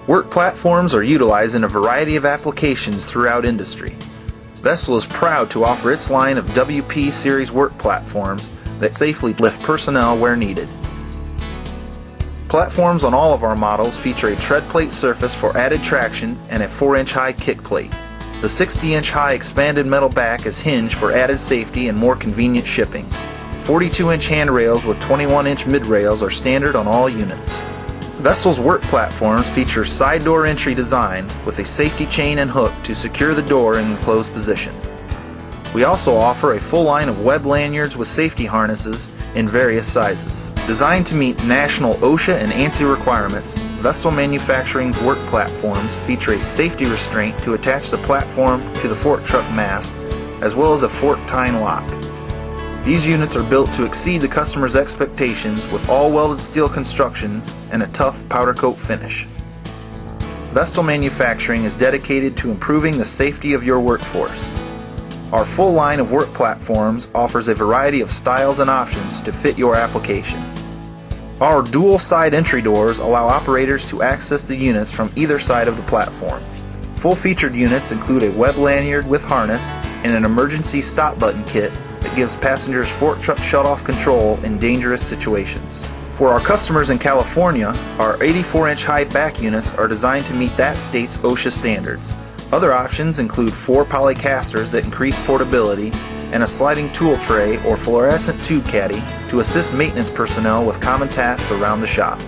Work platforms are utilized in a variety of applications throughout industry. Vestil is proud to offer its line of WP series work platforms that safely lift personnel where needed. Platforms on all of our models feature a tread plate surface for added traction and a 4-inch high kick plate. The 60-inch high expanded metal back is hinged for added safety and more convenient shipping. 42-inch handrails with 21-inch mid-rails are standard on all units. Vestil's work platforms feature side door entry design with a safety chain and hook to secure the door in enclosed position. We also offer a full line of web lanyards with safety harnesses in various sizes. Designed to meet national OSHA and ANSI requirements, Vestil Manufacturing's work platforms feature a safety restraint to attach the platform to the fork truck mast, as well as a fork tine lock. These units are built to exceed the customer's expectations with all welded steel constructions and a tough powder coat finish. Vestil Manufacturing is dedicated to improving the safety of your workforce. Our full line of work platforms offers a variety of styles and options to fit your application. Our dual side entry doors allow operators to access the units from either side of the platform. Full featured units include a web lanyard with harness and an emergency stop button kit that gives passengers fork truck shutoff control in dangerous situations. For our customers in California, our 84-inch high back units are designed to meet that state's OSHA standards. Other options include 4 polycasters that increase portability and a sliding tool tray or fluorescent tube caddy to assist maintenance personnel with common tasks around the shop.